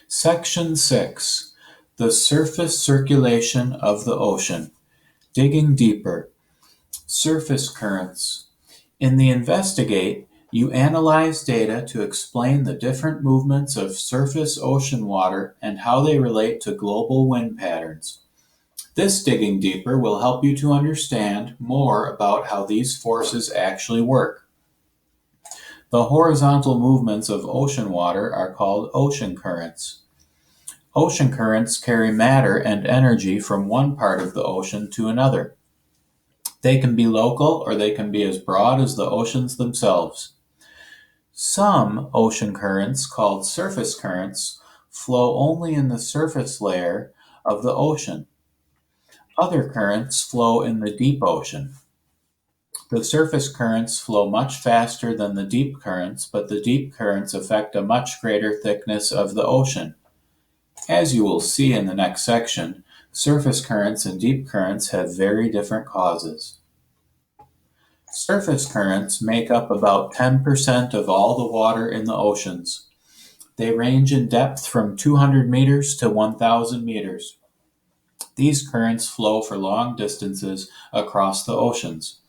Section 6. The surface circulation of the ocean. Digging deeper. Surface currents. In the Investigate, you analyze data to explain the different movements of surface ocean water and how they relate to global wind patterns. This digging deeper will help you to understand more about how these forces actually work. The horizontal movements of ocean water are called ocean currents. Ocean currents carry matter and energy from one part of the ocean to another. They can be local or they can be as broad as the oceans themselves. Some ocean currents, called surface currents, flow only in the surface layer of the ocean. Other currents flow in the deep ocean. The surface currents flow much faster than the deep currents, but the deep currents affect a much greater thickness of the ocean. As you will see in the next section, surface currents and deep currents have very different causes. Surface currents make up about 10% of all the water in the oceans. They range in depth from 200 meters to 1,000 meters. These currents flow for long distances across the oceans.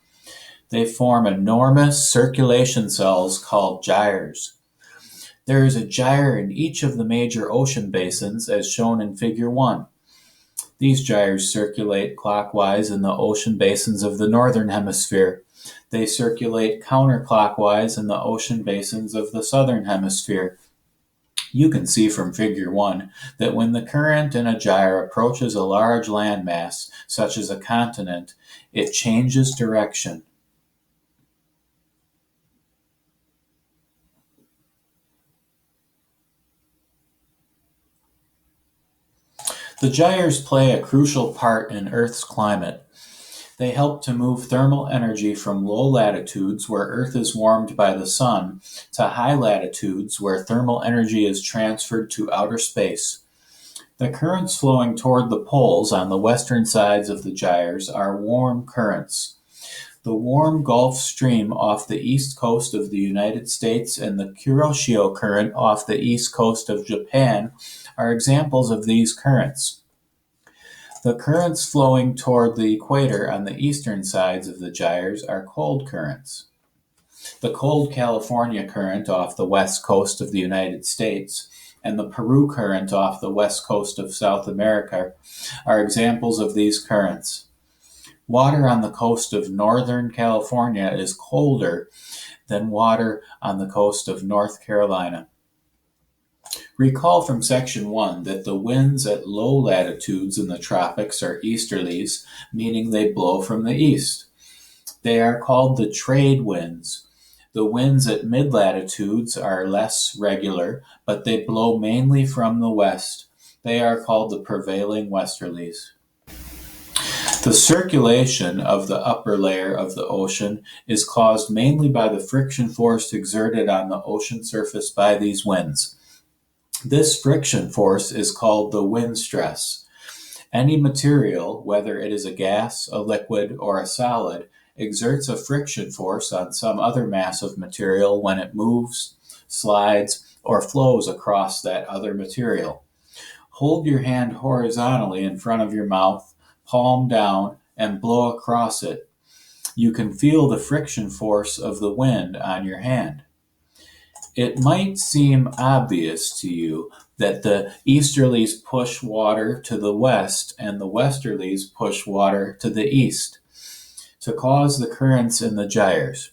They form enormous circulation cells called gyres. There is a gyre in each of the major ocean basins as shown in Figure 1. These gyres circulate clockwise in the ocean basins of the northern hemisphere. They circulate counterclockwise in the ocean basins of the southern hemisphere. You can see from Figure 1 that when the current in a gyre approaches a large landmass, such as a continent, it changes direction. The gyres play a crucial part in Earth's climate. They help to move thermal energy from low latitudes where Earth is warmed by the sun to high latitudes where thermal energy is transferred to outer space. The currents flowing toward the poles on the western sides of the gyres are warm currents. The warm Gulf Stream off the east coast of the United States and the Kuroshio Current off the east coast of Japan are examples of these currents. The currents flowing toward the equator on the eastern sides of the gyres are cold currents. The cold California Current off the west coast of the United States and the Peru Current off the west coast of South America are examples of these currents. Water on the coast of Northern California is colder than water on the coast of North Carolina. Recall from Section 1 that the winds at low latitudes in the tropics are easterlies, meaning they blow from the east. They are called the trade winds. The winds at mid-latitudes are less regular, but they blow mainly from the west. They are called the prevailing westerlies. The circulation of the upper layer of the ocean is caused mainly by the friction force exerted on the ocean surface by these winds. This friction force is called the wind stress. Any material, whether it is a gas, a liquid, or a solid, exerts a friction force on some other mass of material when it moves, slides, or flows across that other material. Hold your hand horizontally in front of your mouth, palm down, and blow across it. You can feel the friction force of the wind on your hand. It might seem obvious to you that the easterlies push water to the west and the westerlies push water to the east to cause the currents in the gyres.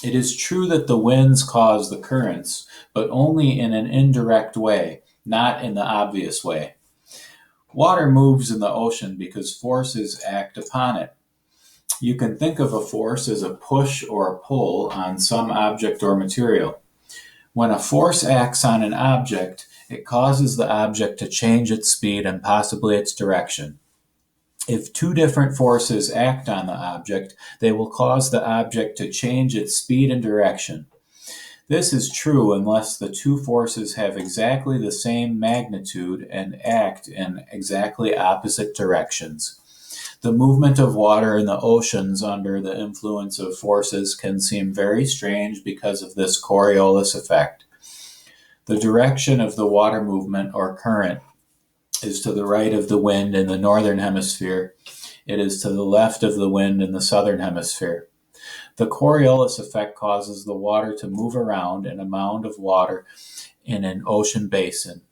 It is true that the winds cause the currents, but only in an indirect way, not in the obvious way. Water moves in the ocean because forces act upon it. You can think of a force as a push or a pull on some object or material. When a force acts on an object, it causes the object to change its speed and possibly its direction. If two different forces act on the object, they will cause the object to change its speed and direction. This is true unless the two forces have exactly the same magnitude and act in exactly opposite directions. The movement of water in the oceans under the influence of forces can seem very strange because of this Coriolis effect. The direction of the water movement or current is to the right of the wind in the northern hemisphere. It is to the left of the wind in the southern hemisphere. The Coriolis effect causes the water to move around in a mound of water in an ocean basin.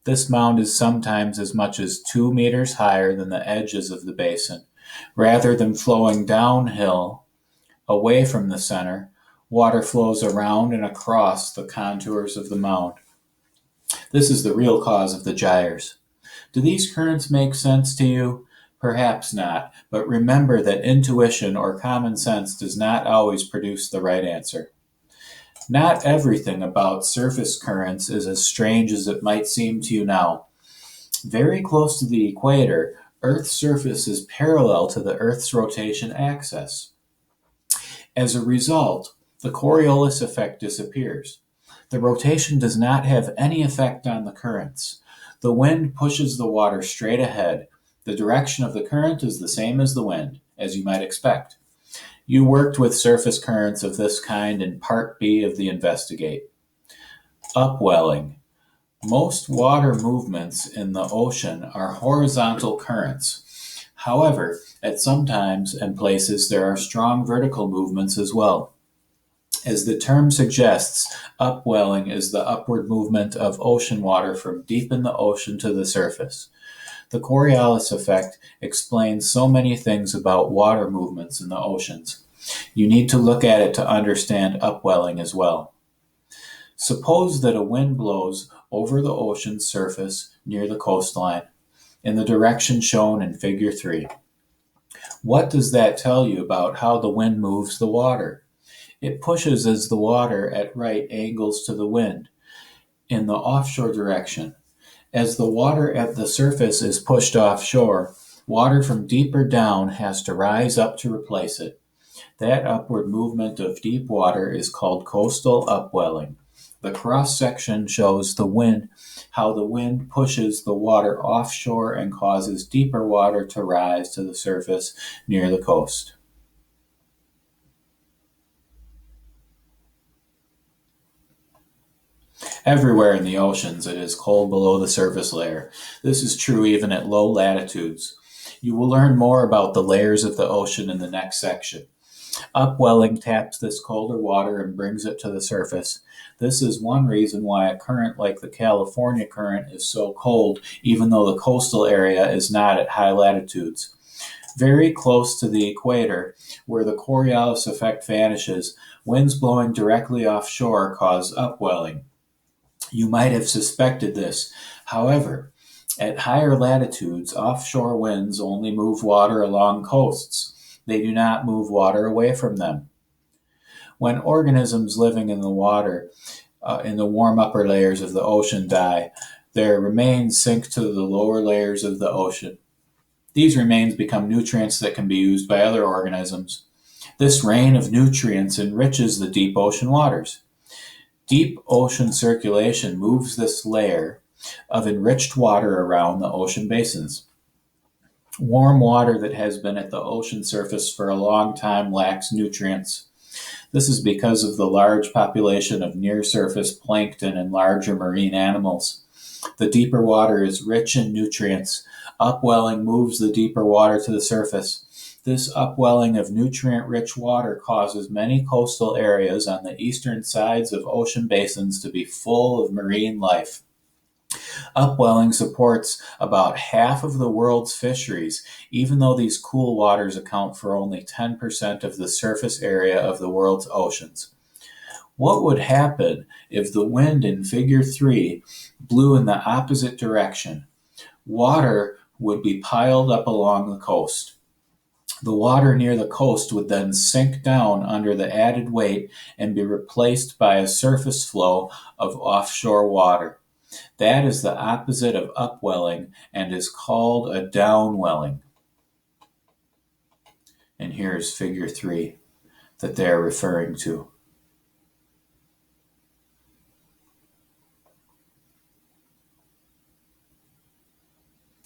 This mound is sometimes as much as 2 meters higher than the edges of the basin. Rather than flowing downhill away from the center, water flows around and across the contours of the mound. This is the real cause of the gyres. Do these currents make sense to you? Perhaps not, but remember that intuition or common sense does not always produce the right answer. Not everything about surface currents is as strange as it might seem to you now. Very close to the equator, Earth's surface is parallel to the Earth's rotation axis. As a result, the Coriolis effect disappears. The rotation does not have any effect on the currents. The wind pushes the water straight ahead. The direction of the current is the same as the wind, as you might expect. You worked with surface currents of this kind in Part B of the Investigate. Upwelling. Most water movements in the ocean are horizontal currents. However, at some times and places there are strong vertical movements as well. As the term suggests, upwelling is the upward movement of ocean water from deep in the ocean to the surface. The Coriolis effect explains so many things about water movements in the oceans. You need to look at it to understand upwelling as well. Suppose that a wind blows over the ocean's surface near the coastline, in the direction shown in Figure 3. What does that tell you about how the wind moves the water? It pushes as the water at right angles to the wind, in the offshore direction. As the water at the surface is pushed offshore, water from deeper down has to rise up to replace it. That upward movement of deep water is called coastal upwelling. The cross-section shows how the wind pushes the water offshore and causes deeper water to rise to the surface near the coast. Everywhere in the oceans it is cold below the surface layer. This is true even at low latitudes. You will learn more about the layers of the ocean in the next section. Upwelling taps this colder water and brings it to the surface. This is one reason why a current like the California current is so cold, even though the coastal area is not at high latitudes. Very close to the equator, where the Coriolis effect vanishes, winds blowing directly offshore cause upwelling. You might have suspected this. However, at higher latitudes, offshore winds only move water along coasts. They do not move water away from them. When organisms living in the water, in the warm upper layers of the ocean die, their remains sink to the lower layers of the ocean. These remains become nutrients that can be used by other organisms. This rain of nutrients enriches the deep ocean waters. Deep ocean circulation moves this layer of enriched water around the ocean basins. Warm water that has been at the ocean surface for a long time lacks nutrients. This is because of the large population of near-surface plankton and larger marine animals. The deeper water is rich in nutrients. Upwelling moves the deeper water to the surface. This upwelling of nutrient-rich water causes many coastal areas on the eastern sides of ocean basins to be full of marine life. Upwelling supports about half of the world's fisheries, even though these cool waters account for only 10% of the surface area of the world's oceans. What would happen if the wind in Figure 3 blew in the opposite direction? Water would be piled up along the coast. The water near the coast would then sink down under the added weight and be replaced by a surface flow of offshore water. That is the opposite of upwelling and is called a downwelling. And here's Figure 3 that they're referring to.